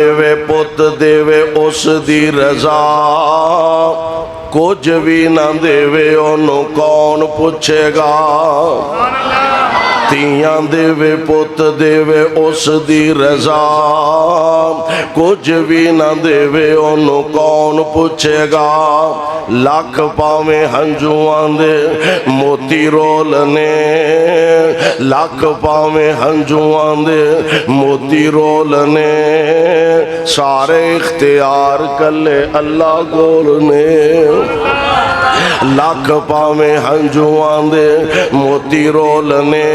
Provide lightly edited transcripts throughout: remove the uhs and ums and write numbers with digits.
دیوے پت دیوے اس دی رضا کچھ بھی نہ دیوے انہوں کون پوچھے گا تیاں دیوے پت دیوے اس دی رضا کچھ بھی نہ دیوے انہوں کون پوچھے گا لاکھ پاویں ہنجوان دے موتی رولنے لاکھ پاویں ہنجوان دے موتی رولنے سارے اختیار کلے اللہ گولنے لاکھ پاویں ہنجوان دے موتی رولنے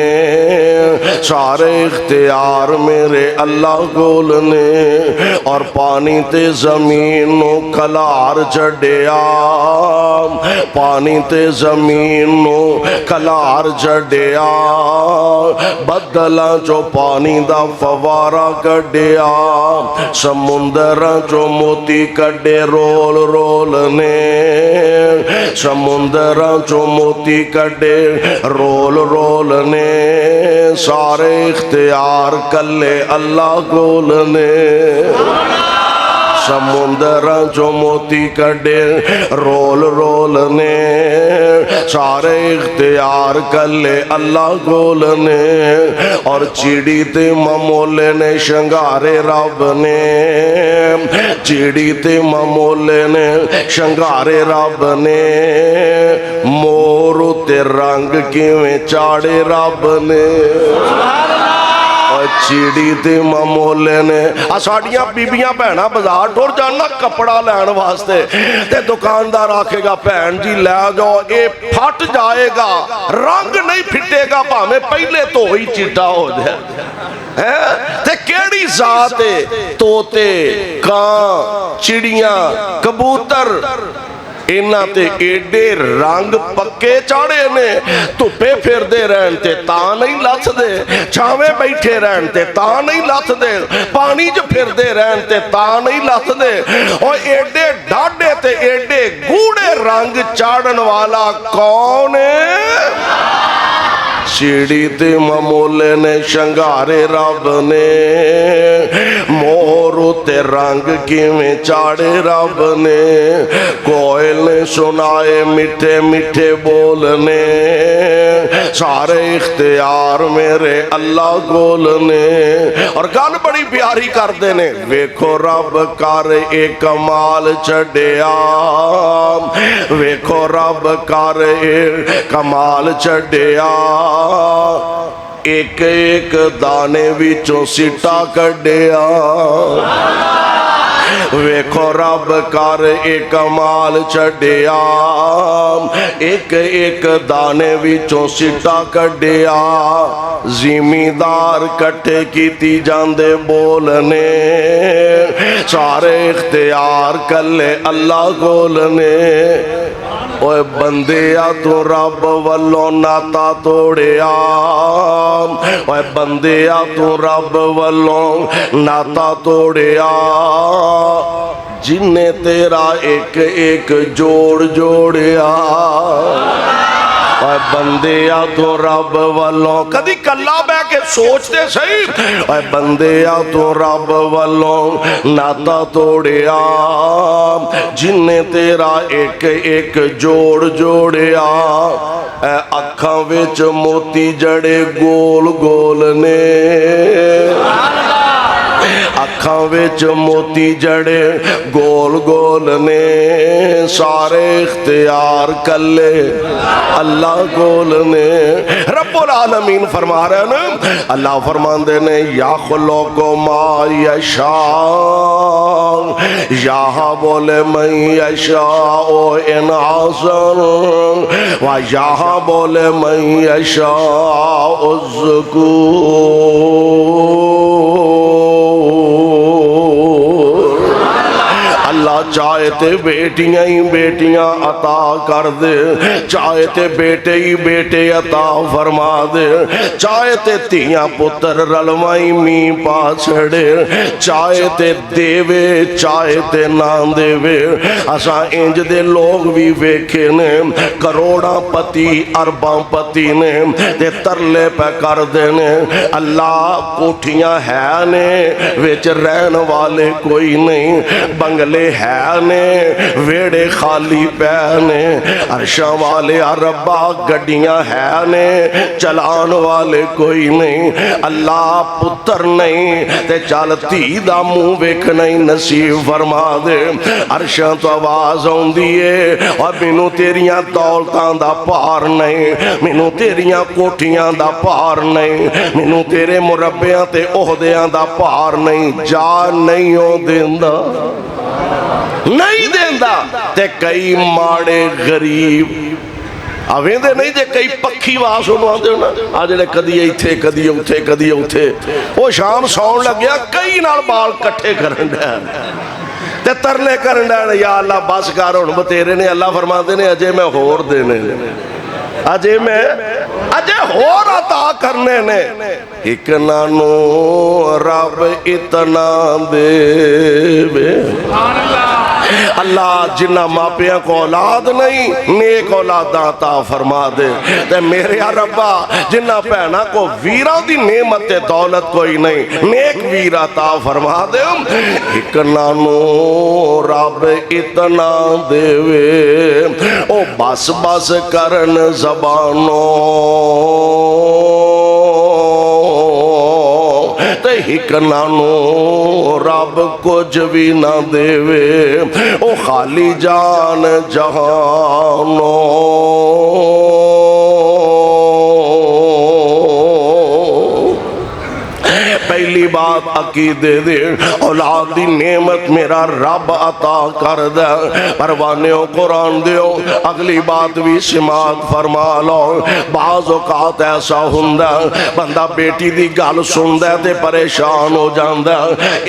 سارے اختیار میرے اللہ گولنے اور پانی تے زمین نو کلار جڑیا پانی تے زمین نو کلار جڑیا بدلا جو پانی دا فوارا کڈیا سمندر جو موتی کڈے رول رولنے سمندر جو موتی کڈے رول رولنے سارے اختیار کلے اللہ گولنے سمندر جو موتی کڈے رول رولنے سارے اختیار کلے اللہ گولنے اور چیڑی تے ممولے نے شنگارے رب نے چیڑی تے ممولے نے شنگارے رب نے مورو تے رنگ کیویں چاڑے رب نے چیڑی تے ممولے نے ساڑیاں بیبیاں بہنا بازار ٹور جانا کپڑا لین واسطے تے دکاندار آکھے گا بہن جی لے جاؤ اے پھٹ جائے گا رنگ نہیں پھٹے گا پاہمیں پہلے تو ہی چٹا ہو جائے تے کیڑی ذات توتے کان چڑیاں کبوتر اینا تے ایڈے رنگ پکے چاڑے نے تو پہ پھر دے رہن تے تاں نہیں لاتھ دے چھاوے بیٹھے رہن تے تاں نہیں لاتھ دے پانی جو پھر دے رہن تے تاں نہیں لاتھ دے اور ایڈے ڈاڈے تے ایڈے گوڑے رنگ چاڑن والا کون ہے چیڑی تے ممولے نے شنگارے رب نے مورو تے رنگ کیویں چاڑے رب نے کوئل نے سنائے میٹھے میٹھے بولنے سارے اختیار میرے اللہ گولنے اور گل بڑی پیاری کر دینے ویکھو رب کر ایک کمال چڑیا ویکھو رب کر ایک کمال چڑیا ایک ایک دانے وچوں سٹا کڈیا ویکھو رب کر ایک کمال چڑیا ایک ایک دانے وچوں سٹا کڈیا زمیندار کٹھے کیتی جاندے بولنے سارے اختیار کلے اللہ گولنے اوے بندیا تو رب والوں ناتا توڑیا اوے بندیا تو رب والوں ناتا توڑیا جن نے تیرا ایک ایک جوڑ جوڑیا اوے بندیا تو رب والوں کدی کلا بے کے سوچتے صحیح اوے بندیا تو رب والوں ناتا توڑیا جن نے تیرا ایک ایک جوڑ جوڑیا اے اکھاں وچ موتی جڑے گول گول نے اکھاں وچ موتی جڑے گول گول نے سارے اختیار کلے اللہ گول نے رب العالمین فرما رہے ہیں اللہ فرماندے نے یخلق ما یشاء یہاں بولے من یشاء انعاصر و یہاں بولے من یشاء الذکور اللہ چاہے تے بیٹیاں ہی بیٹیاں عطا کر دے، چاہے تے بیٹے ہی بیٹے عطا فرما دے، چاہے تے تیاں پتر رلوائی می پا چھڑے، چاہے تے دیوے چاہے تے نہ دیوے۔ اساں انج دے لوگ بھی ویکھے نے کروڑاں پتی ارباں پتی نے تے ترلے پہ کر دینے اللہ کوٹھیاں ہے نے وچ رہن والے کوئی نہیں، بنگلے ہے نے ویڑے خالی پہ نے، عرشاں والے ربا گڈیاں ہے نے چلان والے کوئی نہیں، اللہ پتر نہیں تے چل دھی دا منہ ویکھنا ہی نصیب فرما دے۔ عرشاں تو آواز ہوندی ہے اور مینوں تیریاں دولتاں دا پار نہیں، مینوں تیریاں کوٹھیاں دا پار نہیں، مینوں تیرے مربیاں تے عہدیاں دا پار نہیں، جا نہیں ہو دیندا نہیں دیندا۔ تے کئی ماڑے غریب آویں دے نہیں جے کئی پکھی واس انہوں آدھے ہونا آج جڑے کدی ایتھے کدی اوتھے کدی اوتھے، وہ شام سون لگ گیا کئی نال بال کٹھے کرن ڈے تے ترلے کرن ڈے یا اللہ بس کر ہن بتیرے نے۔ اللہ فرماتے نے اجے میں ہور دینے اجے میں اجے ہور عطا کرنے نے، ایک نانو رب اتنا دے بے اللہ جنہ ماپیاں کو اولاد نہیں نیک اولاد عطا فرما دے تے میرے ربا جنہ پہنا کو ویرہ دی نعمت دولت کوئی نہیں نیک ویر عطا فرما دے۔ ایک نانو رب اتنا دے وے او بس بس کرن زبانوں تے ایک نانو رب کچھ بھی نہ دے وے او خالی جان جہانوں۔ پہلی بات عقیدے دے اولاد دی نعمت میرا رب عطا کر دے، پروانیوں قرآن دیو۔ اگلی بات بھی سماعت فرما لو، بعض اوقات ایسا ہوندا بندہ بیٹی دی گل سندا تے پریشان ہو جاندا،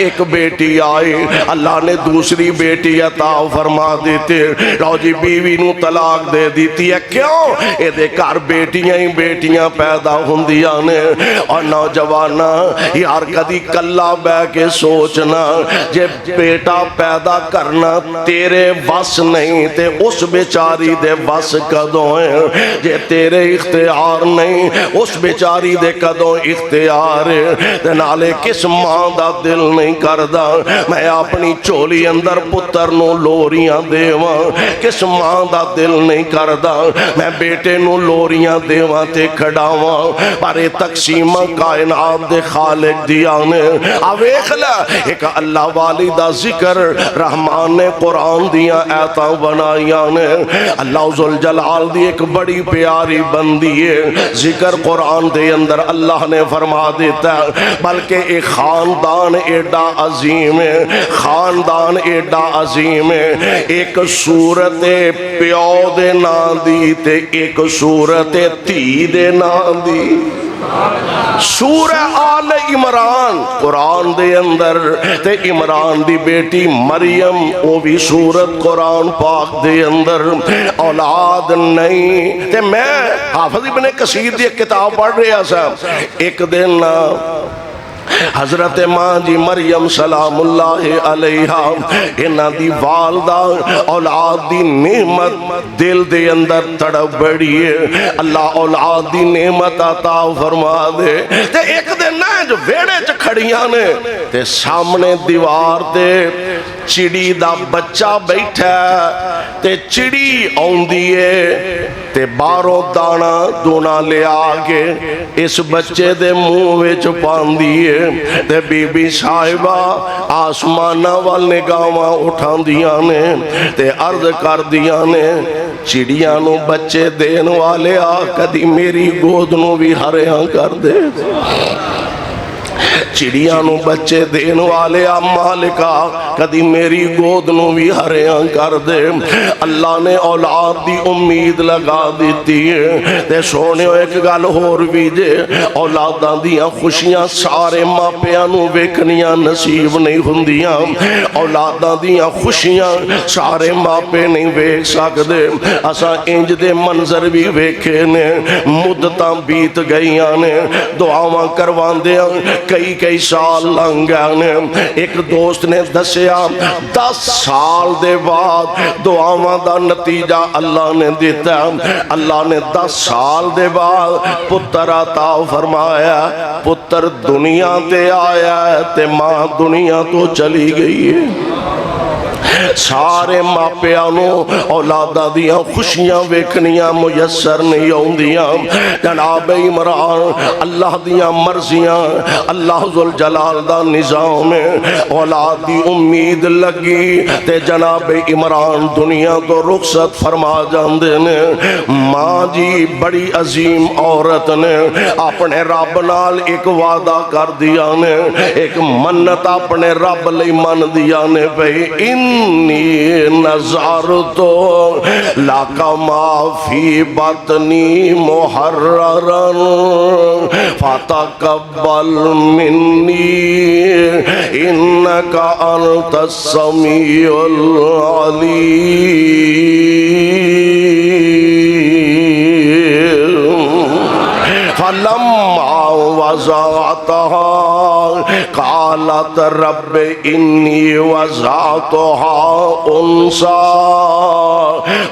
ایک بیٹی آئی اللہ نے دوسری بیٹی عطا فرما دیتے، لو جی بیوی نو طلاق دے دیتی ہے کیوں؟ اے دے گھر بیٹیاں ہی بیٹیاں پیدا ہوندیاں نے۔ اور نوجواناں یار کدی کلا بے کے سوچنا جے بیٹا پیدا کرنا تیرے وس نہیں تے اس بیچاری دے وس کدوں ہے، جے تیرے اختیار نہیں اس بیچاری دے کدوں اختیار ہے، تے نالے کس ماں دا دل نہیں کردا میں اپنی چولی اندر پتر نو لوریاں دیواں، کس ماں دا دل نہیں کردا میں بیٹے نو لوریاں دیواں تے کھڑاواں، پر تقسیم کائنات دے خالق دیا نے آویخلا ایک اللہ والی دا ذکر رحمان نے قرآن دیا ایتاں بنائیاں نے۔ اللہ ذوالجلال دی ایک بڑی پیاری بندی ہے، ذکر قرآن دے اندر اللہ نے فرما دیتا ہے بلکہ ایک خاندان ایڈا عظیم ہے، خاندان ایڈا عظیم ہے، ایک صورت پیو دے نام دی تے ایک صورت تھی دے نام دی۔ سورہ آل عمران قرآن دے اندر تے عمران دی بیٹی مریم وہ بھی سورت قرآن پاک دے اندر اولاد نہیں تے میں حافظ ابن کثیر دی کتاب پڑھ رہا سا ایک دن حضرت ماں جی مریم سلام اللہ علیہا انہاں دی والدہ اولاد دی نعمت دل دے اندر تڑپ بڑی ہے، اللہ اولاد دی نعمت عطا فرما دے تے ایک دن نہ جو ویڑے چ کھڑیاں نے تے سامنے دیوار تے چڑی دا بچہ بیٹھا تے چڑی آوندی ہے تے باروں دانا دونا لے آگے اس بچے دے منہ وچ پاندی ہے تے بی بی صاحبہ آسمانہ وال نگاواں اٹھان دیاں نے تے عرض کر دیاں نے چڑیاں نو بچے دین والے آ کدی میری گود نو بھی ہریاں کر دے۔ چڑیاں نو بچے دین والے مالکا کدی میری گود نو بھی ہریاں کر دے۔ اللہ نے اولاد دی امید لگا دیتی ہے تے سونے ایک گل ہور بھی جے اولاداں دیاں خوشیاں سارے ماپیاں نو ویکھنیاں نصیب نہیں ہوندیاں، اولاداں دیاں خوشیاں سارے ماپے نہیں ویکھ سکدے۔ اساں انج دے منظر بھی ویکھے نے، مدتاں بیت گئیاں نے، دعاواں کرواندیاں کئی سال لنگ گئے نے۔ ایک دوست نے دسیا 10 سال دے بعد دعاواں دا نتیجہ اللہ نے دیتا، اللہ نے 10 سال دے بعد پتر عطا فرمایا۔ پتر دنیا تے آیا ہے تے ماں دنیا تو چلی گئی ہے۔ سارے ماپیانو اولاداں دیاں خوشیاں ویکھنیاں میسر نہیں ہوندیاں۔ جناب عمران اللہ دیاں مرضیاں، اللہ ذوالجلال دا نظام اولاد دی امید لگی تے جناب عمران دنیا تو رخصت فرما جاندے نے۔ ماں جی بڑی عظیم عورت نے اپنے رب نال ایک وعدہ کر دیا نے، ایک منت اپنے رب لئی من دیا نے بھئی انی نظرتو لکا ما فی بطنی محررن فتقبل منی انکا انت السمیع العلیم۔ فلما وضعتها قالت رب انی وضعتها انثى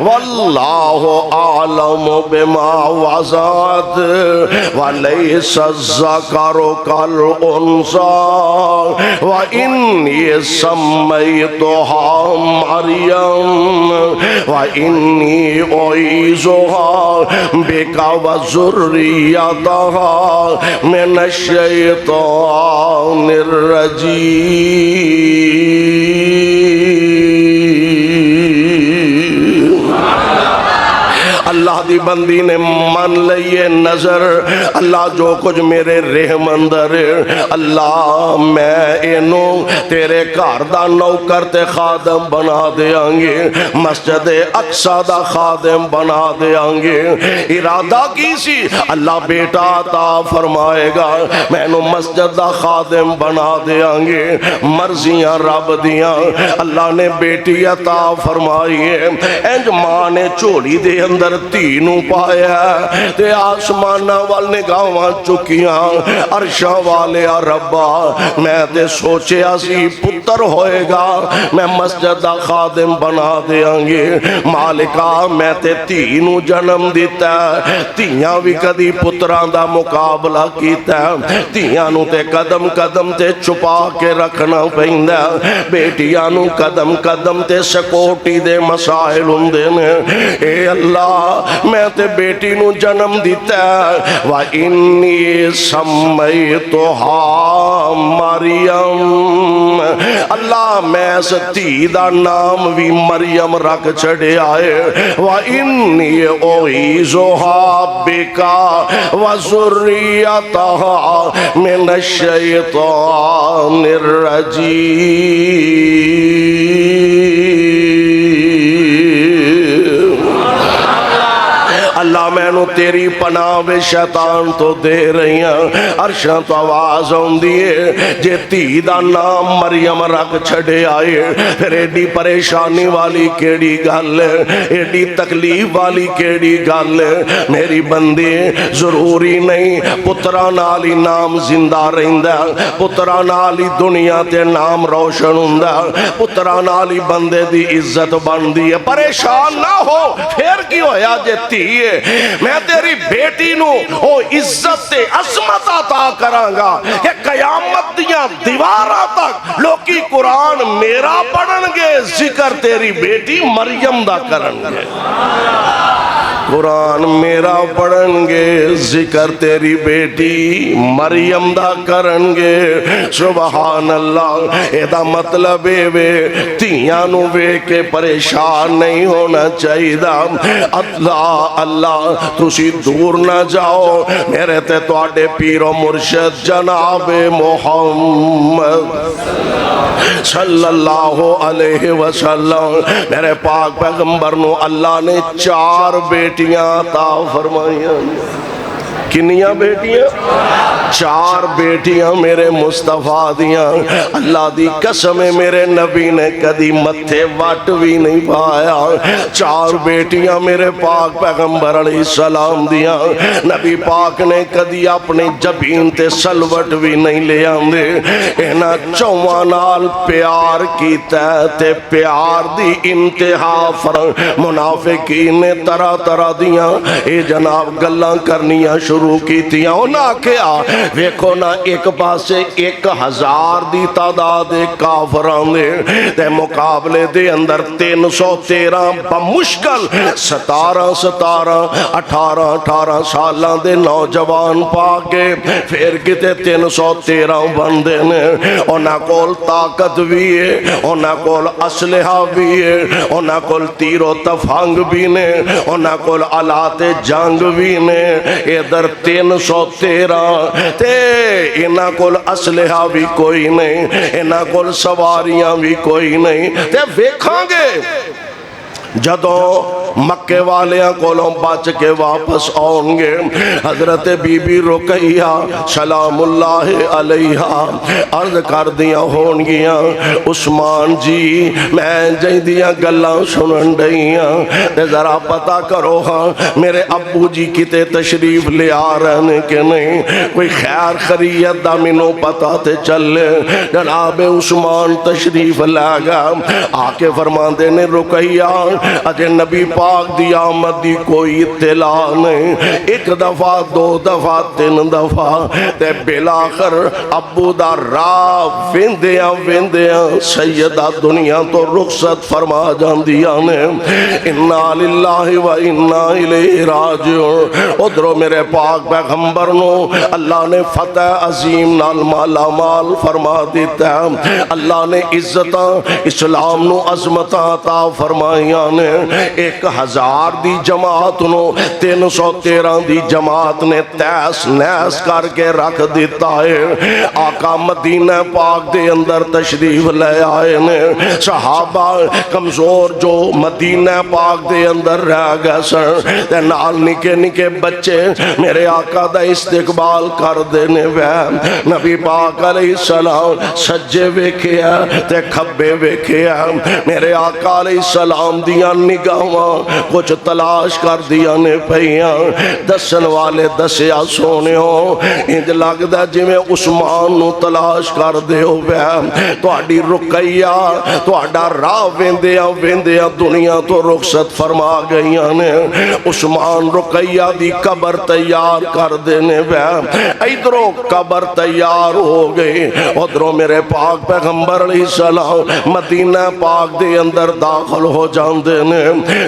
واللہ اعلم بما وضعت ولیس الذکر کالانثى وانی سمیتها مریم وانی اعیذها بک وذریتها من الشیطان الرجیم۔ اللہ دی بندی نے مان لئیے نظر، اللہ جو کچھ میرے رحم اندر، اللہ میں انہوں تیرے گھر دا نوکر تے خادم بنا دیاں گے، مسجد اقصی دا خادم بنا دیاں گے۔ ارادہ کی سی اللہ بیٹا عطا فرمائے گا، میں انہوں مسجد دا خادم بنا دیاں گے۔ مرضیاں رب دیاں اللہ نے بیٹی عطا فرمائی ہے۔ انج ماں نے چولی دے اندر تینوں پایا تے آسمانہ وال نگاہاں چکیاں، عرشاں والے ربا میں تے سوچیا سی پتر ہوئے گا میں مسجد دا خادم بنا دیاں گے۔ مالکا میں تے تینوں جنم دیتا، تیاں بھی کدی پتران دا مقابلہ کیتا، تیاں نو تے قدم قدم تے چھپا کے رکھنا پہندہ، بیٹیاں نو قدم قدم تے سکوٹی دے مسائل ہوندے نے۔ اے اللہ میں تے بیٹی نو جنم دیتا وَإِنِّي سَمَّيْتُهَا مَرْيَمْ، اللہ میں ستی دا نام بھی مریم رکھ چھڑے آئے۔ وَإِنِّي أُعِيذُهَا بِكَ وَذُرِّيَّتَهَا مِنَ الشَّيْطَانِ الرَّجِيمِ۔ اللہ میں نو تیری پناہ بے شیطان تو دے رہی ہیں۔ عرشاں تو آواز ہوں دیئے جے تی دا نام مریم رکھ چھڑے آئے، پھر ایڈی پریشانی والی کیڑی گل ہے، ایڈی تکلیف والی کیڑی گل ہے۔ میری بندی ضروری نہیں پترہ نالی نام زندہ رہندہ، پترہ نالی دنیا تے نام روشن ہوندہ، پترہ نالی بندے دی عزت بندی ہے۔ پریشان نہ ہو، پھر کی ہویا جے تیئے میں تیری بیٹی نو او عزت تے عظمت عطا کرانگا کہ قیامت دیاں دیواراں تک لوکی قرآن میرا پڑھن گے، ذکر تیری بیٹی مریم دا کرن گے۔ قرآن میرا پڑھن گے، ذکر تیری بیٹی مریم دا کرن گے۔ سبحان اللہ، ایدہ مطلب وے تیاں نو وے کے پریشان نہیں ہونا چاہیے دا۔ اللہ اللہ تسی دور نہ جاؤ، میرے تے تواڈے پیر و مرشد جناب محمد صلی اللہ علیہ وسلم، میرے پاک پیغمبر نو اللہ نے 4 بیٹیاں عطا فرمائیاں۔ کنیاں بیٹیاں؟ 4 بیٹیاں میرے مصطفیٰ دیاں۔ اللہ دی قسم میرے نبی نے کدی متھے وٹ بھی نہیں پایا۔ 4 بیٹیاں میرے پاک پیغمبر علیہ السلام دیاں۔ نبی پاک نے کدی اپنی جبین تے سلوٹ بھی نہیں لے آندے۔ اینا 4 نال پیار کیتا تے پیار دی انتہا منافقین نے طرح طرح دیاں اے جناب گلاں کرنیاں شروع کی تیاں۔ انہاں کیا ویکھو نا، ایک پاسے 1000 دی تعداد کافران دے تے مقابلے دے اندر 313 بمشکل 17 سالاں دے نوجوان پاکے پھر کتے 313 بندے نے۔ انہاں کول طاقت بھی ہے، انہاں کول اسلحہ بھی ہے، انہاں کول تیر و تفنگ بھی نے، انہاں کول آلات جنگ بھی نے۔ ادھر 313 تے انہاں کول اسلحہ بھی کوئی نہیں، انہاں کول سواریاں بھی کوئی نہیں۔ تے ویکھاں گے جدوں مکے والیاں کولوں بچ کے واپس آؤں گے، حضرت بی بی رقیہ سلام اللہ علیہا عرض کر دیاں ہون گیاں، عثمان جی میں جائیں دیاں گلاں سنن ڈیاں تے ذرا پتہ کرو ہاں میرے ابو جی کتے تشریف لے آ رہنے کے نہیں، کوئی خیر خیریت دا منو پتہ تے چلے۔ جناب عثمان تشریف لے گا، آکے فرمان دینے رقیہ اجے نبی پاک دی آمد دی کوئی اطلاع نہیں۔ 1 دفعہ 2 دفعہ 3 دفعہ تے بلاخر ابو دا راہ ویندیاں سیدہ دنیا تو رخصت فرما جاندیاں نے۔ انا للہ و انا الیہ راجعون۔ ادھرو میرے پاک پیغمبر نو اللہ نے فتح عظیم نال مالا مال فرما دیتا ہے۔ اللہ نے عزتاں اسلام نو عظمتاں عطا فرمائیاں نے۔ 1000 دی جماعت نو 313 دی جماعت نے تیس نیس کر کے رکھ دیتا ہے۔ آقا مدینہ پاک دے اندر تشریف لے آئے نے۔ صحابہ کمزور جو مدینہ پاک دے اندر رہ گئے سن تے نال نکے نکے بچے میرے آقا دا استقبال کر دینے وے۔ نبی پاک علیہ السلام سجے ویکھیا تے کھبے ویکھیا، میرے آقا علیہ السلام دیاں نگاہاں کچھ تلاش کر دیا نے پہیاں۔ دسن والے دسیا سونے ہو انج لگدا جویں عثمان نو تلاش کر دے ہوئے۔ تہاڈی رقیہ تہاڈا راہ ویندیاں ویندیاں دنیا تو رخصت فرما گئیاں نے۔ عثمان رقیہ دی قبر تیار کر دینے وے۔ ادھروں قبر تیار ہو گئی، ادھروں میرے پاک پیغمبر علیہ السلام مدینہ پاک دے اندر داخل ہو جاندے نے۔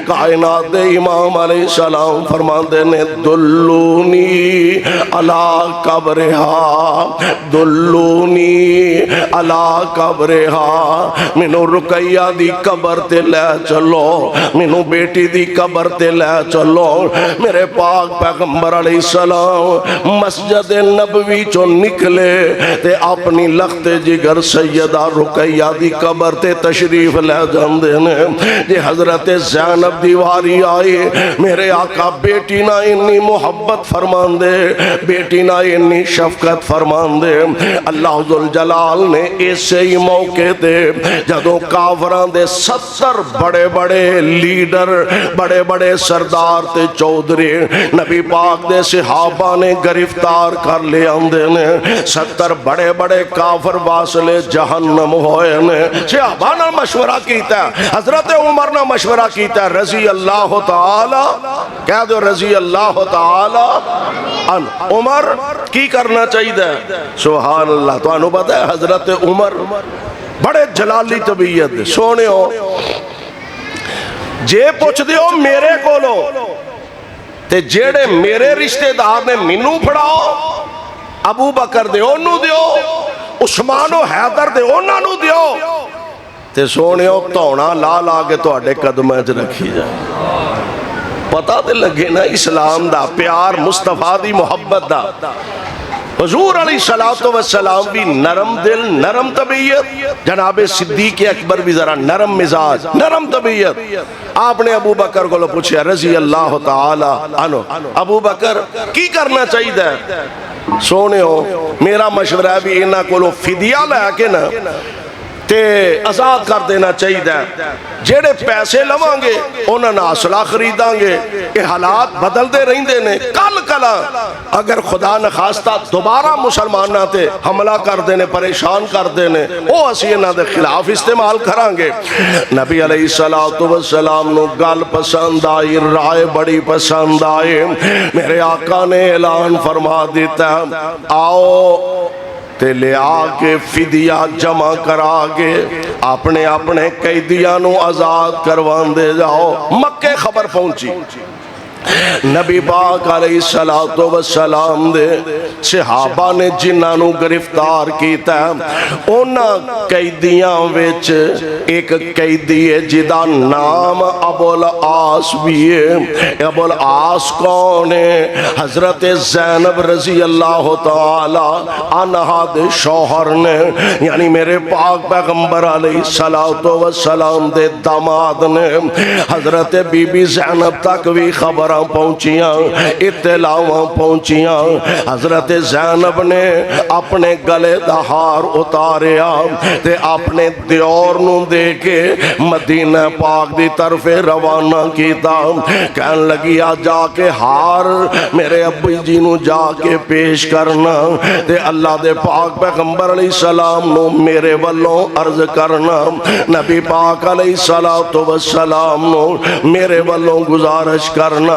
کائنات دے امام علیہ السلام فرماندے نے دلونی علی قبرہا، دلونی علی قبرہا، منو رقیہ دی قبر تے لے چلو، منو بیٹی دی قبر تے لے چلو۔ میرے پاک پیغمبر علیہ السلام مسجد نبوی چو نکلے تے اپنی لخت جگر سیدہ رقیہ دی قبر تے تشریف لے جاندے نے۔ جی حضرت زینب دیواری آئی، میرے آقا بیٹی نہ انی محبت فرمان دے، بیٹی نہ انی شفقت فرمان دے۔ اللہ ذوالجلال نے ایسے ہی موقع دے جدوں کافران دے 70 بڑے بڑے لیڈر، بڑے بڑے سردار تے چودھری نبی پاک دے صحابہ نے گرفتار کر لے آندے نے۔ 70 بڑے بڑے کافر واصلے جہنم ہوئے نے۔ صحابہ نے مشورہ کیتا ہے، حضرت عمر نے مشورہ کیتا ہے، رضی اللہ تعالی کہہ دو رضی اللہ تعالی ان عمر کی کرنا چاہیے؟ سبحان اللہ۔ تو انہوں پتہ ہے حضرت عمر بڑے جلالی طبیعت سونے ہو جے پوچھ دیو میرے کو لو تے جیڑے میرے رشتہ دار نے مینوں پھڑاؤ ابو بکر دے انہوں دیو عثمان و حیدر دے انہوں نو دیو تے سونیو تونا لا لا کے تو اڈے قدمیں چ رکھی جائے پتہ تے لگے نا اسلام دا پیار مصطفیٰ دی محبت دا حضور علیہ السلام بھی نرم دل نرم طبیعت جناب صدیق اکبر بھی ذرا نرم مزاج نرم طبیعت آپ نے ابو بکر کو پوچھا رضی اللہ تعالی عنہ ابو بکر کی کرنا چاہیے دے سونے ہو میرا مشورہ ہے بھی انہاں کو فدیہ لے کے نا تے آزاد کر دینا چاہیے دے جیڑے پیسے لوان گے انہاں نا اصلہ خریداں گے کہ حالات بدل دے رہیں دے نے کل کلا اگر خدا نخواستہ دوبارہ مسلمانہ تے حملہ کر دینے پریشان کر دینے او اسی انہاں دے خلاف استعمال کران گے نبی علیہ السلام نو گل پسند آئی رائے بڑی پسند آئی میرے آقا نے اعلان فرما دیتا آؤ تے لے آگے فدیہ جمع کرا گے اپنے اپنے قیدیاں نو آزاد کروان دے جاؤ مکے خبر پہنچی نبی پاک علیہ السلام دے صحابہ نے جنہاں نو گرفتار کیتا انہاں قیدیاں وچ ایک قیدی ہے جدا نام ابو العاص بھی ہے ابو العاص کون ہے حضرت زینب رضی اللہ تعالی عنہا دے شوہر نے یعنی میرے پاک پیغمبر علیہ السلام دے داماد نے حضرت بی بی زینب تک بھی خبر پہنچیاں اطلاعاں پہنچیاں حضرت زینب نے اپنے گلے دا ہار اتاریا تے اپنے دیور نو دے کے مدینہ پاک دی طرف روانہ کیتا کہن لگی آ جا کے ہار میرے ابی جی نو جا کے پیش کرنا تے اللہ دے پاک پیغمبر علیہ السلام نو میرے والوں عرض کرنا نبی پاک علیہ السلام نو میرے والوں گزارش کرنا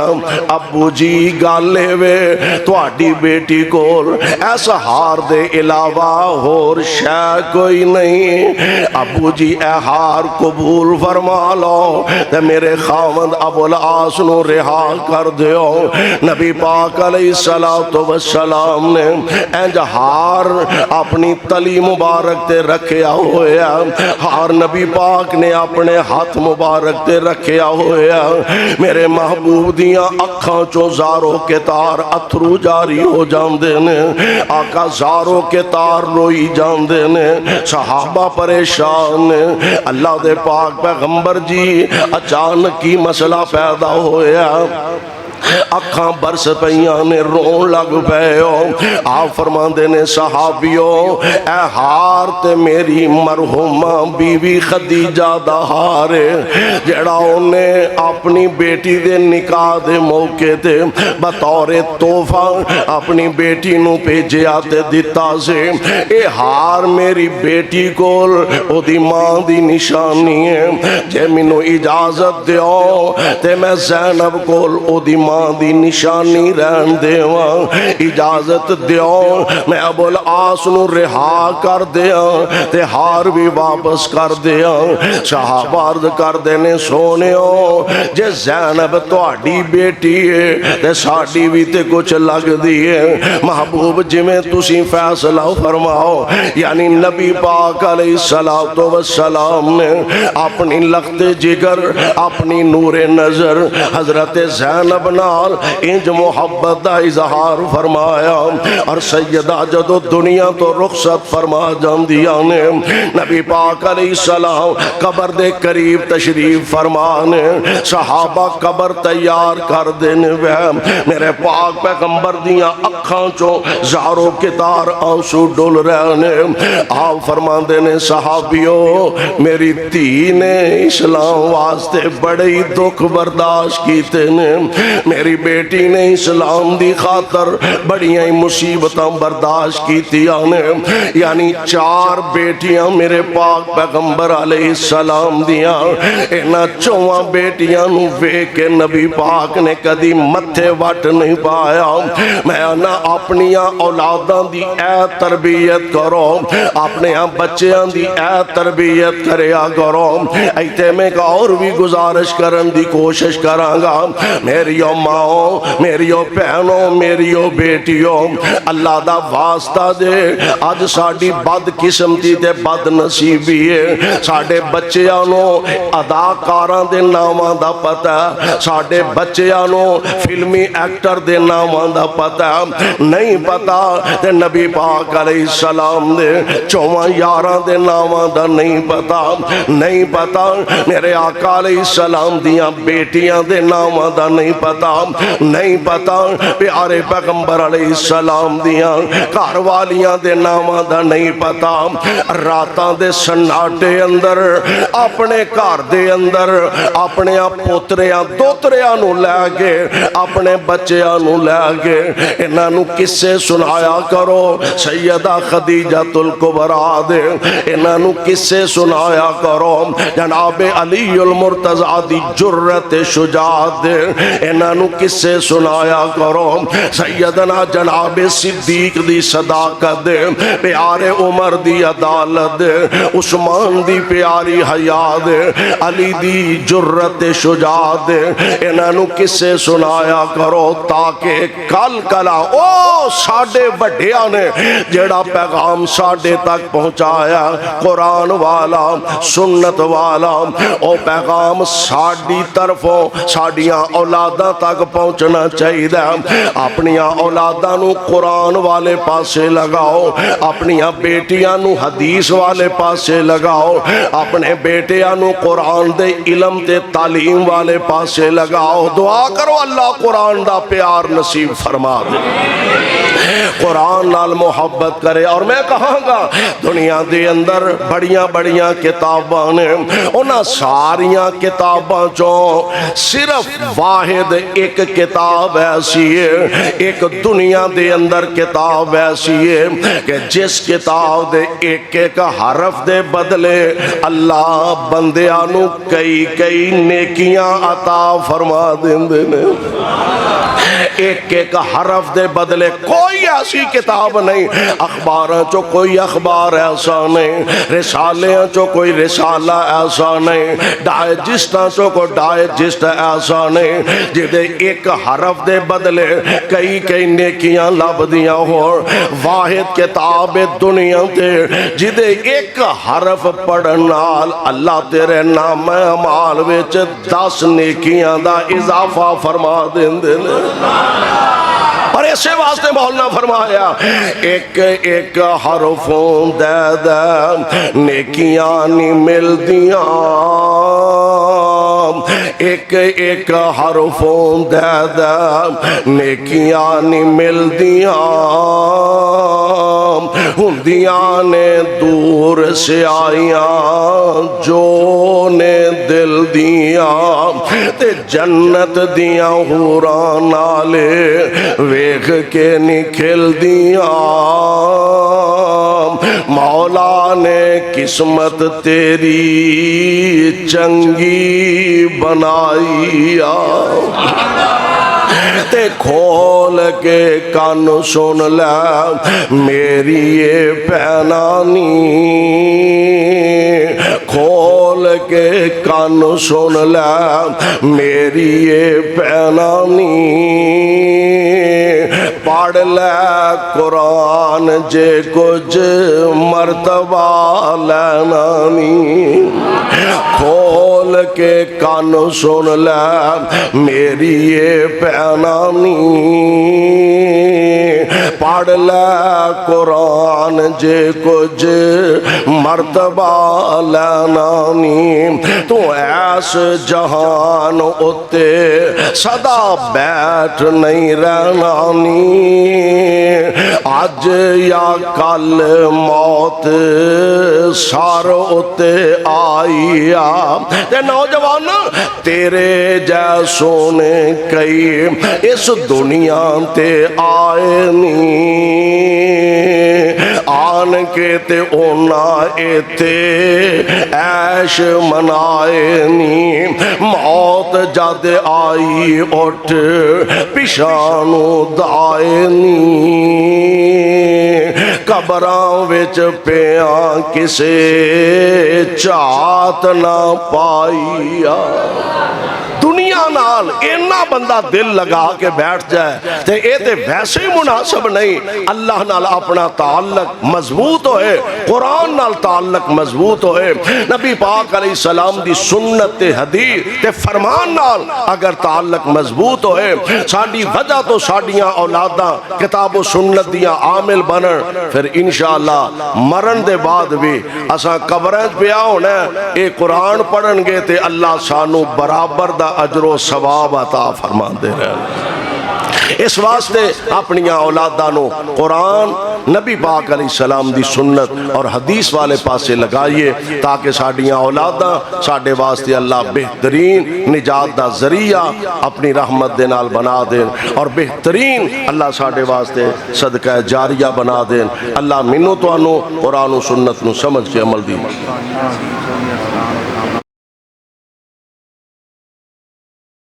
ابو جی گالے وے تواڈی بیٹی کول ایسا ہار دے علاوہ اور شے کوئی نہیں ابو جی اے ہار قبول فرما لو تے میرے خاوند ابو العاص نو رہا کر دیو نبی پاک علیہ السلام نے انج ہار اپنی تلی مبارک تے رکھیا ہویا ہار نبی پاک نے اپنے ہاتھ مبارک تے رکھیا ہویا میرے محبوب دیاں اکھاں چو زاروں کے تار اتھرو جاری ہو جاندے نے آقا زاروں کے تار روئی جاندے نے صحابہ پریشان نے اللہ دے پاک پیغمبر جی اچانک کی مسئلہ پیدا ہویا اکھاں برس پیاں نے رون لگ پے ہو آپ فرماندے نے صحابیوں اے ہار تے میری مرحومہ بیوی خدیجہ دا ہار جڑا انہیں اپنی بیٹی دے نکاح دے موقع تے بطور تحفہ اپنی بیٹی نو بھیجیا تے دیتا سے اے ہار میری بیٹی کول او دی ماں دی نشانی ہے جے مینوں اجازت دیو تے میں زینب کول او دی ماں دی نشانی رہن دیواں اجازت دیو میں ابو العاص نو رہا کر دیا تے ہار بھی واپس کر دیا صحابہ عرض کر دینے سونیو جے زینب تواڈی بیٹی ہے تے ساڈی بھی تے کچھ لگ دیئے محبوب جی میں تسی فیصلہ فرماؤ یعنی نبی پاک علیہ السلام نے اپنی لخت جگر اپنی نور نظر حضرت زینب نال انج محبت دا اظہار فرمایا اور سیدہ جدو دنیا تو رخصت فرما جاندیاں نے نبی پاک علیہ السلام قبر دے قریب تشریف فرمانے صحابہ قبر تیار کر دینے میرے پاک پیغمبر دیاں اکھاں چو زاروں کے تار آنسو ڈول رہنے آپ فرما دینے صحابیوں میری تھی نے اسلام واسطے بڑی دکھ برداشت کیتے نے میری بیٹی نے اسلام دی خاطر بڑیاں مصیبتاں برداشت کیتی آنے یعنی 4 بیٹیاں میرے پاک پیغمبر علیہ السلام دیاں اینا 4 بیٹیاں نو وے کے نبی پاک نے کدی متھے وٹ نہیں پایا میں انا اپنیاں اولاداں دی اے تربیت کرو اپنے بچیاں دی اے تربیت کریا کرو ایتے میں کا اور بھی گزارش کرن دی کوشش کرانگا میری ماؤ میریو بہنوں میریو بیٹیو اللہ دا واسطہ دے اج ساڈی بد قسمتی تے بد نصیبی ہے ساڈے بچیاں نو اداکاراں دے ناماں دا پتہ ساڈے بچیاں نو فلمی ایکٹر دے ناماں دا پتہ نہیں پتہ تے نبی پاک علیہ السلام دے 54 یاراں دے ناماں دا نہیں پتہ نہیں پتہ میرے آقا علیہ السلام دیاں بیٹیاں دے ناماں دا نہیں پتہ نہیں پتہ پیارے پیغمبر علیہ السلام دیاں گھر والیاں دے ناماں دا نہیں پتہ راتاں دے سناٹے اندر اپنے گھر دے اندر اپنے پوتریاں دوتریاں نو لے کے اپنے بچیاں نو لے کے انہاں نو قصے سنایا کرو سیدہ خدیجہ الکبریٰ دے انہاں نو قصے سنایا کرو جناب علی المرتضیٰ دی جرت شجاعت دے انہاں نو قصے سنایا کرو سیدنا جناب صدیق دی صداقت دے پیارے عمر دی عدالت دے عثمان دی پیاری حیا دے علی دی جرت شجاعت دے انہاں نو قصے سنایا کرو تاکہ کل کلا او ساڈے بڑھیاں نے جیڑا پیغام ساڈے تک پہنچایا قرآن والا سنت والا او پیغام ساڈی طرفوں ساڈیاں اولاداں تک پہنچنا چاہیے اپنیاں اولاداں نو قرآن والے پاسے لگاؤ اپنیاں بیٹیاں نو حدیث والے پاسے لگاؤ اپنے بیٹیاں نو قرآن دے علم تے تعلیم والے پاسے لگاؤ دعا کرو اللہ قرآن دا پیار نصیب فرما دے قرآن نال محبت کرے اور میں کہاں گا دنیا دے اندر بڑیاں بڑیاں کتاباں نے انہاں ساریاں کتاباں چوں صرف واحد ایک کتاب ایسی ہے ایک دنیا دے اندر کتاب ایسی ہے کہ جس کتاب دے ایک ایک حرف دے بدلے اللہ بندیاں نو کئی کئی نیکیاں عطا فرما دیندے نے ایک ایک حرف دے بدلے کوئی ایسی کتاب نہیں اخباراں چو کوئی اخبار ایسا نہیں رسالیاں چو کوئی رسالہ ایسا نہیں ڈائجسٹاں چو کوئی ڈائجسٹ ایسا نہیں جدے ایک حرف دے بدلے کئی کئی نیکیاں لب دیاں ہو واحد کتاب دنیا تے جدے ایک حرف پڑھنال اللہ تیرے نام اعمال وچ 10 نیکیاں دا اضافہ فرما دیندے نے اور ایسے واسطے مولانا فرمایا ایک ایک حرفوں دے دے نیکیاں نہیں مل دیاں ایک ایک حرفوں دے دے نیکیاں نہیں مل دیاں ہندیاں نے دور سے آئیاں جو نے دل دیاں تے جنت دیاں حوراں نالے ویکھ کے نکھل دیاں مولا نے قسمت تیری چنگی بنائیا تے کھول کے کان سن لے میری یہ پہنانی کھول کے کان سن لے میری یہ پہنانی پڑھ لے قرآن جے کچھ مرتبہ لینانی کھول کے کان سن لے میری یہ پہنانی پڑھ لے قرآن جے کچھ مرتبہ لینانی تو ایس جہان اتے صدا بیٹھ نہیں رہنانی آج یا کل موت سار اتے آئیا تے نوجوان تیرے جیسوں نے کئی اس دنیا تے آئے نہیں آن کے تے اونا ایتے عیش منائے نہیں موت جد آئی اٹھ پشانو دائے نہیں قبراں وچ پیاں کسے چاہت نہ پائیا دنیا دنیا نال اینا بندہ دل لگا کے بیٹھ جائے تے اے تے ویسے ہی مناسب نہیں. اللہ نال اپنا تعلق مضبوط ہوئے, قرآن نال تعلق مضبوط ہوئے, نبی پاک علیہ السلام دی سنت تے حدیث تے فرمان نال اگر تعلق مضبوط ہوئے, ساڈی وجہ تو ساڈیاں اولاداں کتاب و سنت دیاں عامل بنن, پھر انشاءاللہ مرن دے بعد بھی اساں قبراں پیا ہونا اے قرآن پڑھن گے تے اللہ سانو برابر دا اجر و ثواب عطا فرما دے رہے. اس واسطے اپنی اولاداں نو قرآن, نبی پاک علیہ السلام دی سنت اور حدیث والے پاسے لگائیے تاکہ ساڈیاں اولاداں ساڈے واسطے اللہ بہترین نجات دا ذریعہ اپنی رحمت دے نال بنا دیں, اور بہترین اللہ ساڈے واسطے صدقہ جاریہ بنا دیں. اللہ منو تو انو قرآن و سنت نو سمجھ کے عمل دی.